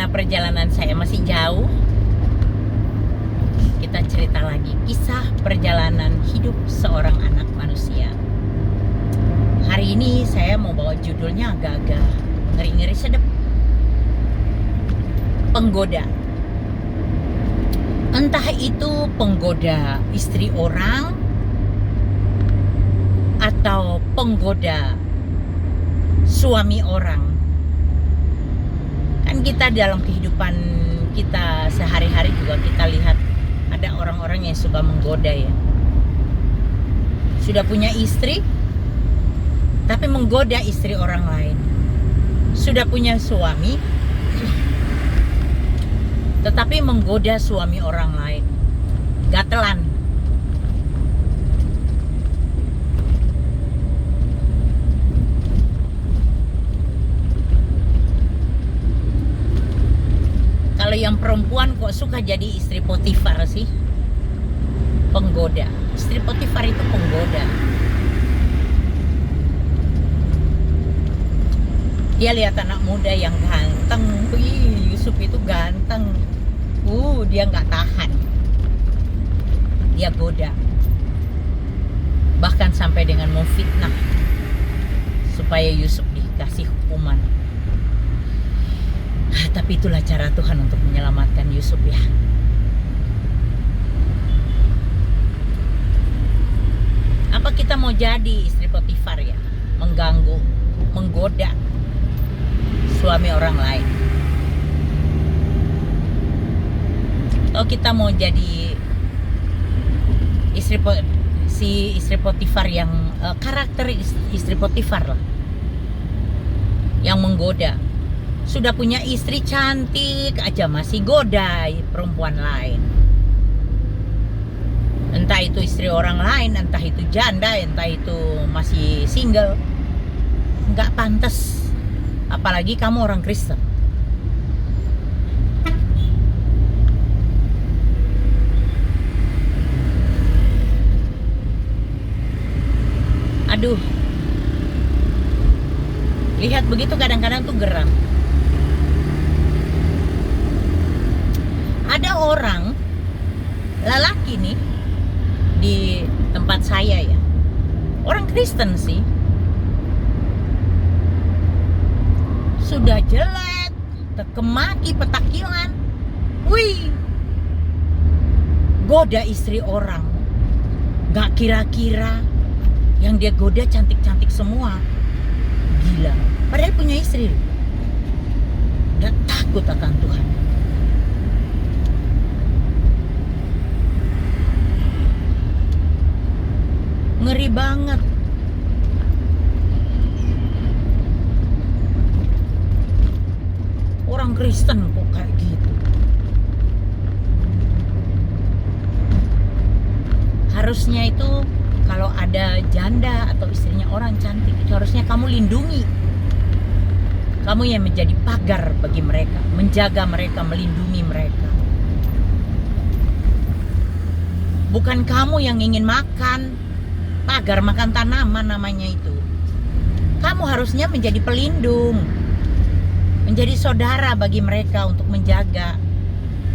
karena perjalanan saya masih jauh, kita cerita lagi kisah perjalanan hidup seorang anak manusia. Hari ini saya mau bawa judulnya agak-agak ngeri-ngeri sedep. Penggoda. Entah itu penggoda istri orang atau penggoda suami orang. Kan kita dalam kehidupan kita sehari-hari juga kita lihat ada orang-orang yang suka menggoda ya. Sudah punya istri tapi menggoda istri orang lain. Sudah punya suami tetapi menggoda suami orang lain. Gatelan. Kalau yang perempuan kok suka jadi istri Potifar sih? Penggoda. Istri Potifar itu penggoda. Dia lihat anak muda yang ganteng. Wih, Yusuf itu ganteng. Dia nggak tahan. Dia goda. Bahkan sampai dengan memfitnah supaya Yusuf dikasih hukuman. Tapi itulah cara Tuhan untuk menyelamatkan Yusuf ya. Apa kita mau jadi istri Potifar ya? Mengganggu, menggoda suami orang lain. Atau kita mau jadi istri Potifar yang karakter istri Potifar lah, yang menggoda. Sudah punya istri cantik aja masih goda perempuan lain. Entah itu istri orang lain, entah itu janda, entah itu masih single. Nggak pantas. Apalagi kamu orang Kristen. Aduh. Lihat begitu kadang-kadang tuh geram. Ada orang lelaki nih di tempat saya ya, orang Kristen sih, sudah jelek, terkemaki, petakilan, goda istri orang, gak kira-kira yang dia goda cantik-cantik semua, gila, padahal punya istri, gak takut akan Tuhan. Ngeri banget. Orang Kristen kok kayak gitu. Harusnya itu kalau ada janda atau istrinya orang cantik, itu harusnya kamu lindungi. Kamu yang menjadi pagar bagi mereka, menjaga mereka, melindungi mereka. Bukan kamu yang ingin makan pagar, makan tanaman namanya itu. Kamu harusnya menjadi pelindung, menjadi saudara bagi mereka untuk menjaga.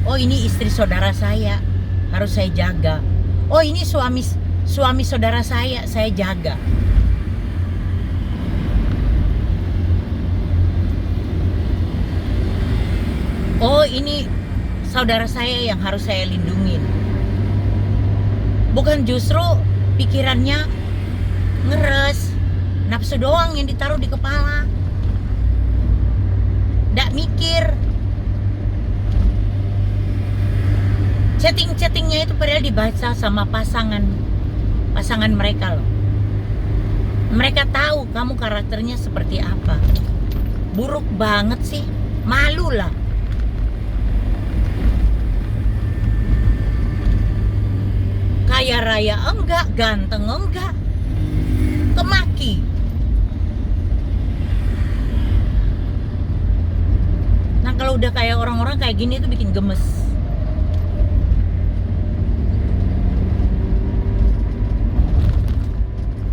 Oh, ini istri saudara saya, harus saya jaga. Oh, ini suami saudara saya jaga. Oh, ini saudara saya yang harus saya lindungin. Bukan justru pikirannya ngeres, nafsu doang yang ditaruh di kepala. Nggak mikir. Chatting-chattingnya itu padahal dibaca sama pasangan mereka loh. Mereka tahu kamu karakternya seperti apa. Buruk banget sih. Malu lah. Kaya raya enggak, ganteng enggak, kemaki. Nah kalau udah kayak orang-orang kayak gini tuh bikin gemes.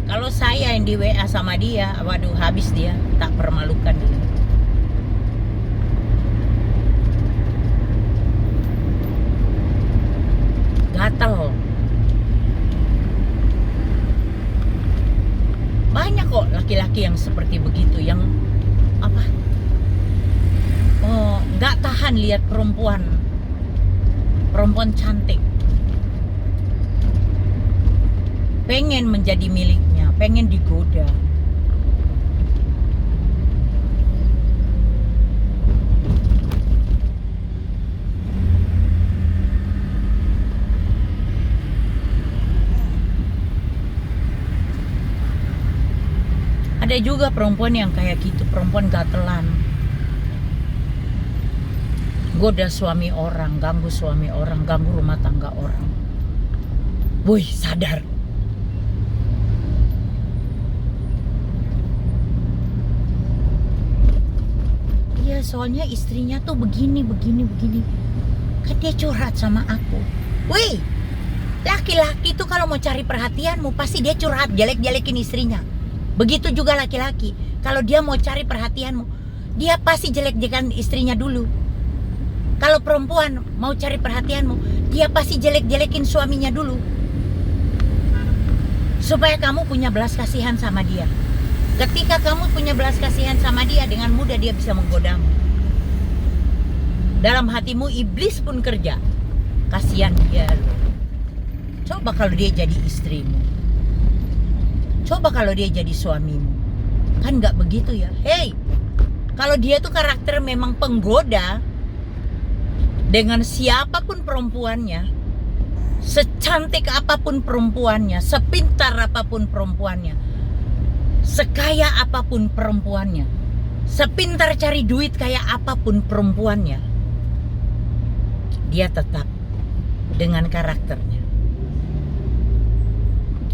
Kalau saya yang di WA sama dia, waduh habis dia, tak permalukan dia. bosan lihat perempuan cantik, pengen menjadi miliknya, pengen digoda. Ada juga perempuan yang kayak gitu, perempuan gatelan, goda suami orang, ganggu rumah tangga orang. Woi, sadar. Iya, soalnya istrinya tuh begini. Kan dia curhat sama aku. Woi, laki-laki tuh kalau mau cari perhatianmu pasti dia curhat, jelek-jelekin istrinya. Begitu juga laki-laki, kalau dia mau cari perhatianmu, dia pasti jelek-jelekin istrinya dulu. Kalau perempuan mau cari perhatianmu, dia pasti jelek-jelekin suaminya dulu. Supaya kamu punya belas kasihan sama dia. Ketika kamu punya belas kasihan sama dia, dengan mudah dia bisa menggodamu. Dalam hatimu iblis pun kerja. Kasihan dia loh. Coba kalau dia jadi istrimu. Coba kalau dia jadi suamimu. Kan gak begitu ya. Hei, kalau dia tuh karakter memang penggoda, dengan siapapun perempuannya, secantik apapun perempuannya, sepintar apapun perempuannya, sekaya apapun perempuannya, sepintar cari duit kayak apapun perempuannya, dia tetap dengan karakternya.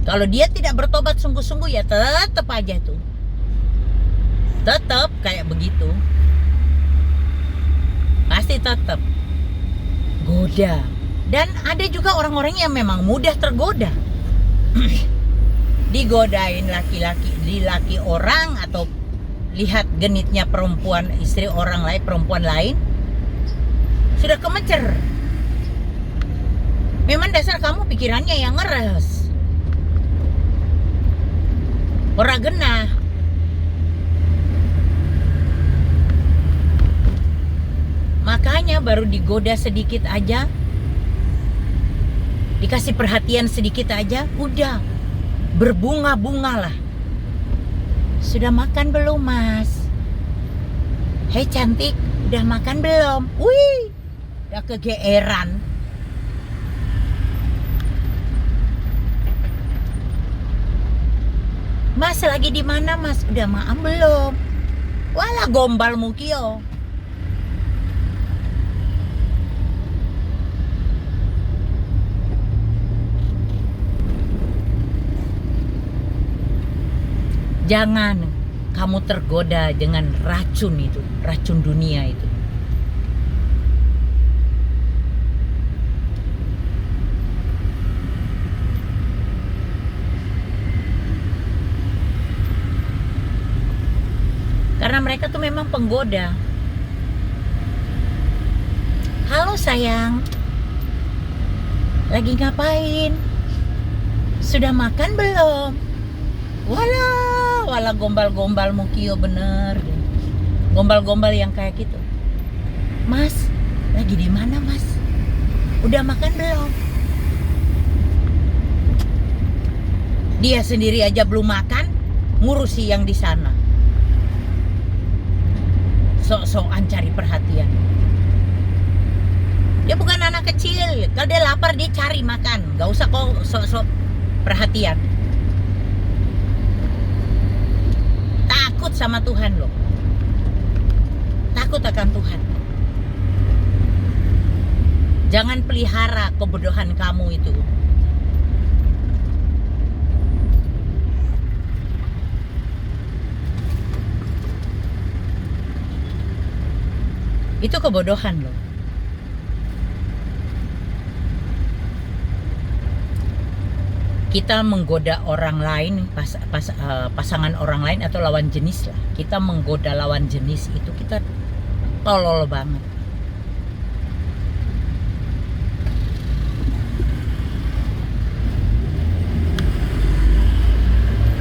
Kalau dia tidak bertobat sungguh-sungguh, ya tetap aja tuh, tetap kayak begitu, pasti tetap goda. Dan ada juga orang-orang yang memang mudah tergoda. Digodain laki orang, atau lihat genitnya perempuan, istri orang lain, perempuan lain, sudah kemencer. Memang dasar kamu pikirannya yang ngeres, ora genah. Makanya baru digoda sedikit aja, dikasih perhatian sedikit aja, udah berbunga-bunga lah. Sudah makan belum, Mas? Hei cantik, udah makan belum? Wih, udah kegeeran. Mas lagi di mana, Mas? Udah makan belum? Walah gombal mukio. Jangan kamu tergoda dengan racun itu, racun dunia itu. Karena mereka tuh memang penggoda. Halo sayang, lagi ngapain? Sudah makan belum? Walah gombal-gombal mukio bener. Gombal-gombal yang kayak gitu. Mas, lagi di mana, Mas? Udah makan belum? Dia sendiri aja belum makan, ngurusi yang di sana. Sok-sokan cari perhatian. Dia bukan anak kecil. Kalau dia lapar dia cari makan. Gak usah kok sok-sok perhatian. Takut sama Tuhan loh. Takut akan Tuhan. Jangan pelihara kebodohan kamu itu. Itu kebodohan loh. Kita menggoda orang lain, pasangan orang lain atau lawan jenis lah. Kita menggoda lawan jenis itu kita tolol banget.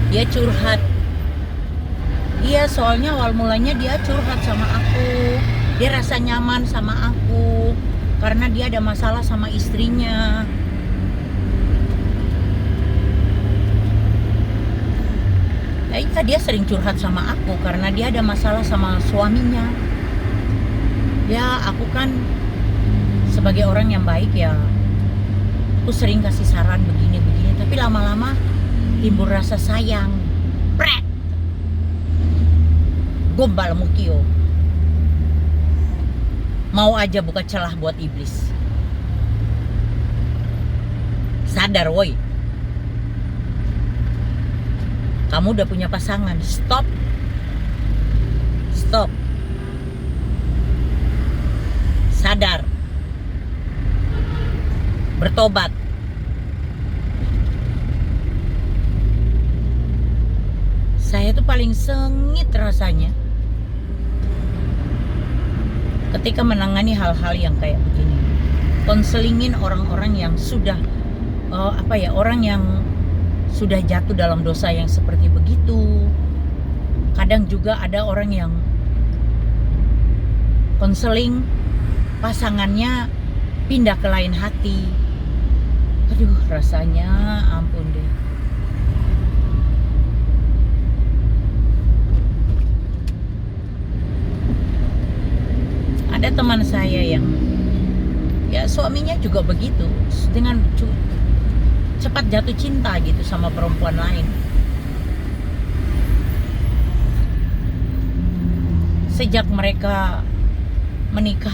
Dia curhat. Iya, soalnya awal mulanya dia curhat sama aku. Dia rasa nyaman sama aku karena dia ada masalah sama istrinya. Nah, iya, dia sering curhat sama aku karena dia ada masalah sama suaminya. Ya, aku kan sebagai orang yang baik ya, aku sering kasih saran begini-begini, tapi lama-lama timbul rasa sayang. Pret! Gombal mukio. Mau aja buka celah buat iblis. Sadar woi. Kamu udah punya pasangan. Stop. Stop. Sadar. Bertobat. Saya tuh paling sengit rasanya ketika menangani hal-hal yang kayak begini. Konselingin orang-orang yang sudah orang yang sudah jatuh dalam dosa yang seperti begitu. Kadang juga ada orang yang konseling pasangannya pindah ke lain hati. Aduh, rasanya ampun deh. Ada teman saya yang ya suaminya juga begitu, dengan cepat jatuh cinta gitu sama perempuan lain. Sejak mereka menikah,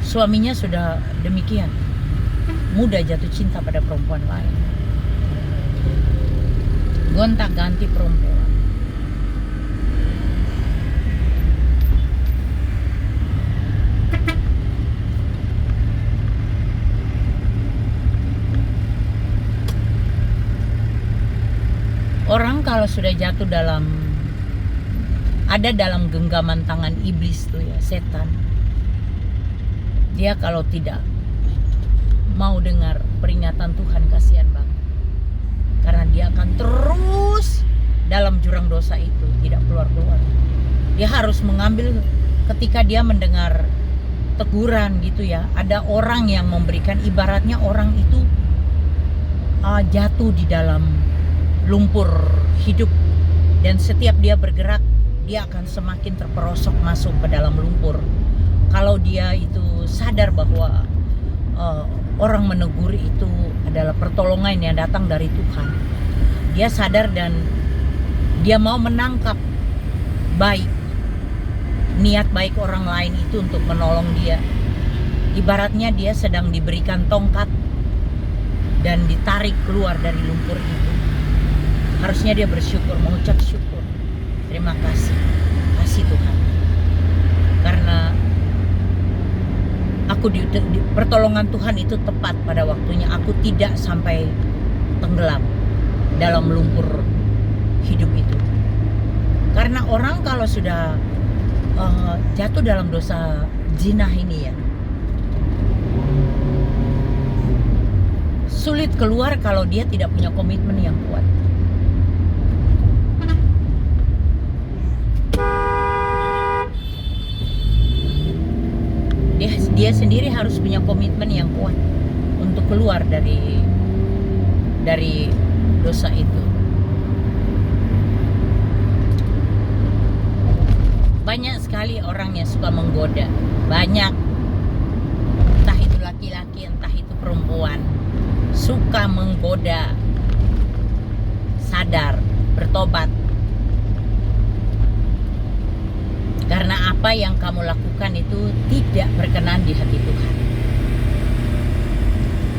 suaminya sudah demikian, mudah jatuh cinta pada perempuan lain, gonta-ganti perempuan. Orang kalau sudah jatuh ada dalam genggaman tangan iblis tuh ya, setan. Dia kalau tidak mau dengar peringatan Tuhan, kasihan banget. Karena dia akan terus dalam jurang dosa itu, tidak keluar-keluar. Dia harus mengambil, ketika dia mendengar teguran gitu ya, ada orang yang memberikan, ibaratnya orang itu jatuh di dalam lumpur hidup, dan setiap dia bergerak dia akan semakin terperosok masuk ke dalam lumpur. Kalau dia itu sadar bahwa orang menegur itu adalah pertolongan yang datang dari Tuhan, dia sadar dan dia mau menangkap niat baik orang lain itu untuk menolong dia. Ibaratnya dia sedang diberikan tongkat dan ditarik keluar dari lumpur itu. Harusnya dia bersyukur, mengucap syukur. Terima kasih Tuhan. Karena aku pertolongan Tuhan itu tepat pada waktunya. Aku tidak sampai tenggelam dalam lumpur hidup itu. Karena orang kalau sudah jatuh dalam dosa zina ini ya, sulit keluar kalau dia tidak punya komitmen yang kuat. Dia sendiri harus punya komitmen yang kuat untuk keluar dari dosa itu. Banyak sekali orang yang suka menggoda, banyak, entah itu laki-laki entah itu perempuan, suka menggoda. Sadar, bertobat. Karena apa yang kamu lakukan itu tidak berkenan di hati Tuhan.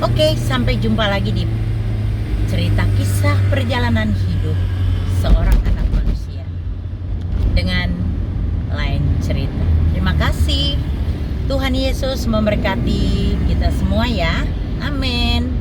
Oke, sampai jumpa lagi di cerita kisah perjalanan hidup seorang anak manusia dengan lain cerita. Terima kasih. Tuhan Yesus memberkati kita semua ya. Amin.